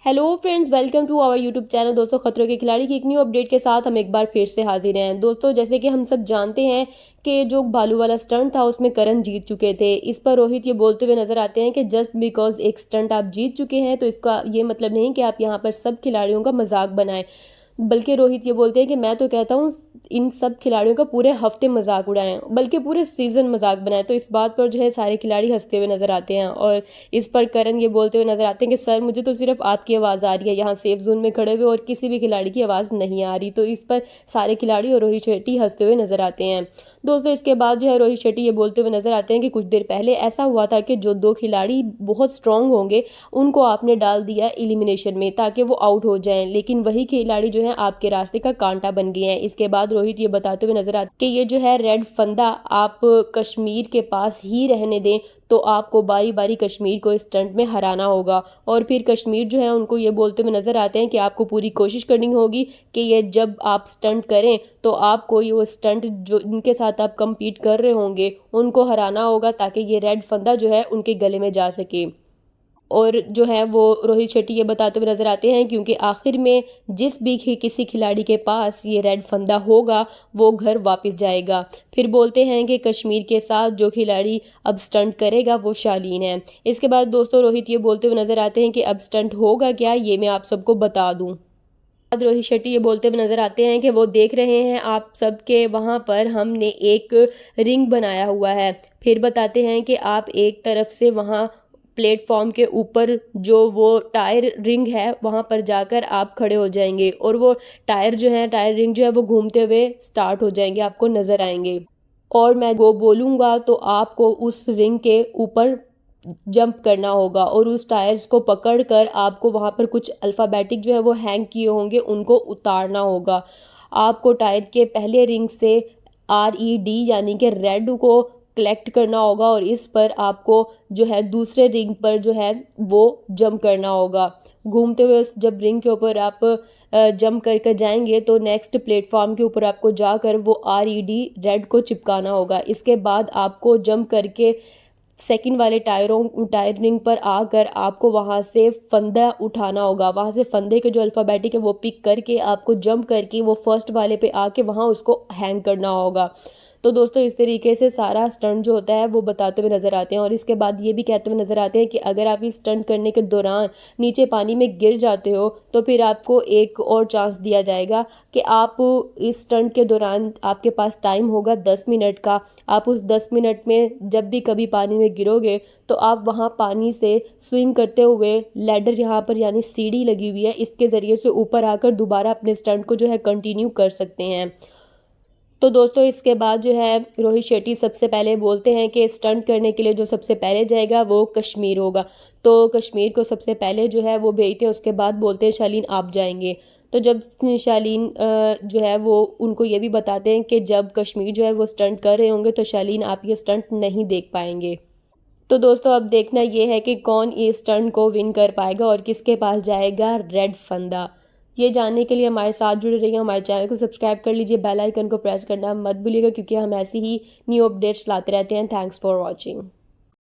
Hello friends, welcome to our YouTube channel. दोस्तों, खतरों के खिलाड़ी की एक न्यू अपडेट के साथ हम एक बार फिर से हाजिर हैं। दोस्तों, जैसे कि हम सब जानते हैं कि जो भालू वाला स्टंट था उसमें करण जीत चुके थे। इस पर रोहित ये बोलते हुए नजर आते हैं कि जस्ट बिकॉज एक स्टंट आप जीत चुके हैं तो इसका ये मतलब नहीं कि आप यहाँ पर सब खिलाड़ियों का मजाक बनाएं। बल्कि रोहित ये बोलते हैं कि मैं तो कहता हूँ इन सब खिलाड़ियों का पूरे हफ्ते मजाक उड़ाएं, बल्कि पूरे सीजन मजाक बनाएं। तो इस बात पर जो है सारे खिलाड़ी हंसते हुए नजर आते हैं और इस पर करण ये बोलते हुए नजर आते हैं कि सर, मुझे तो सिर्फ आपकी आवाज़ आ रही है यहाँ सेफ जोन में खड़े हुए, और किसी भी खिलाड़ी की आवाज़ नहीं आ रही। तो इस पर सारे खिलाड़ी और रोहित शेट्टी हंसते हुए नजर आते हैं। दोस्तों, इसके बाद जो है रोहित शेट्टी ये बोलते हुए नजर आते हैं कि कुछ देर पहले ऐसा हुआ था कि जो दो खिलाड़ी बहुत स्ट्रांग होंगे उनको आपने डाल दिया एलिमिनेशन में ताकि वो आउट हो जाएं, लेकिन वही खिलाड़ी जो है आपके रास्ते का कांटा बन गए हैं। इसके बाद रोहित ये बताते हुए नजर आते कि ये जो है रेड फंदा आप कश्मीर के पास ही रहने दें, तो आपको बारी बारी कश्मीर को इस स्टंट में हराना होगा। और फिर कश्मीर जो है उनको ये बोलते हुए नजर आते हैं कि आपको पूरी कोशिश करनी होगी कि ये जब आप स्टंट करें तो आपको ये वो स्टंट जो इनके साथ आप compete कर रहे होंगे उनको हराना होगा, ताकि ये रेड फंदा जो है उनके गले में जा सके। और जो है वो रोहित शेट्टी ये बताते हुए नजर आते हैं क्योंकि आखिर में जिस भी किसी खिलाड़ी के पास ये रेड फंदा होगा वो घर वापस जाएगा। फिर बोलते हैं कि कश्मीर के साथ जो खिलाड़ी अब स्टंट करेगा वो शालीन है। इसके बाद दोस्तों रोहित ये बोलते हुए नजर आते हैं कि अब स्टंट होगा क्या, ये मैं आप सबको बता दूं। रोहित शेट्टी ये बोलते हुए नजर आते हैं कि वो देख रहे हैं आप सबके वहां पर हमने एक रिंग बनाया हुआ है। फिर बताते हैं कि आप एक तरफ से वहां प्लेटफॉर्म के ऊपर जो वो टायर रिंग है वहां पर जाकर आप खड़े हो जाएंगे, और वो टायर रिंग जो है वो घूमते हुए स्टार्ट हो जाएंगे, आपको नजर आएंगे। और मैं वो बोलूँगा तो आपको उस रिंग के ऊपर जंप करना होगा, और उस टायर्स को पकड़कर आपको वहाँ पर कुछ अल्फ़ाबेटिक जो है वो हैंग किए होंगे उनको उतारना होगा। आपको टायर के पहले रिंग से RED यानी कि रेड को कलेक्ट करना होगा, और इस पर आपको जो है दूसरे रिंग पर जो है वो जंप करना होगा। घूमते हुए उस जब रिंग के ऊपर आप जंप करके जाएंगे तो नेक्स्ट प्लेटफॉर्म के ऊपर आपको जाकर वो RED रेड को चिपकाना होगा। इसके बाद आपको जंप करके सेकंड वाले टायर रिंग पर आकर आपको वहां से फंदा उठाना होगा। वहां से फंदे के जो अल्फ़ाबेटिक है वो पिक करके आपको जंप करके वो फर्स्ट वाले पे आके वहां उसको हैंग करना होगा। तो दोस्तों, इस तरीके से सारा स्टंट जो होता है वो बताते हुए नजर आते हैं, और इसके बाद ये भी कहते हुए नजर आते हैं कि अगर आप इस स्टंट करने के दौरान नीचे पानी में गिर जाते हो तो फिर आपको एक और चांस दिया जाएगा कि आप इस स्टंट के दौरान आपके पास टाइम होगा 10 मिनट का। आप उस 10 मिनट में जब भी कभी पानी में गिरोगे तो आप वहाँ पानी से स्विम करते हुए लैडर यहाँ पर यानी सीढ़ी लगी हुई है, इसके ज़रिए से ऊपर आकर दोबारा अपने स्टंट को जो है कंटिन्यू कर सकते हैं। तो दोस्तों, इसके बाद जो है रोहित शेट्टी सबसे पहले बोलते हैं कि स्टंट करने के लिए जो सबसे पहले जाएगा वो कश्मीर होगा। तो कश्मीर को सबसे पहले जो है वो भेजते हैं। उसके बाद बोलते हैं शालीन आप जाएंगे। तो जब शालीन जो है वो उनको ये भी बताते हैं कि जब कश्मीर जो है वो स्टंट कर रहे होंगे तो शालीन आप ये स्टंट नहीं देख पाएंगे। तो दोस्तों, अब देखना ये है कि कौन ये स्टंट को विन कर पाएगा और किसके पास जाएगा रेड फंदा। ये जानने के लिए हमारे साथ जुड़े रहिए, हमारे चैनल को सब्सक्राइब कर लीजिए, बेल आइकन को प्रेस करना मत भूलिएगा, क्योंकि हम ऐसी ही न्यू अपडेट्स लाते रहते हैं। Thanks for watching.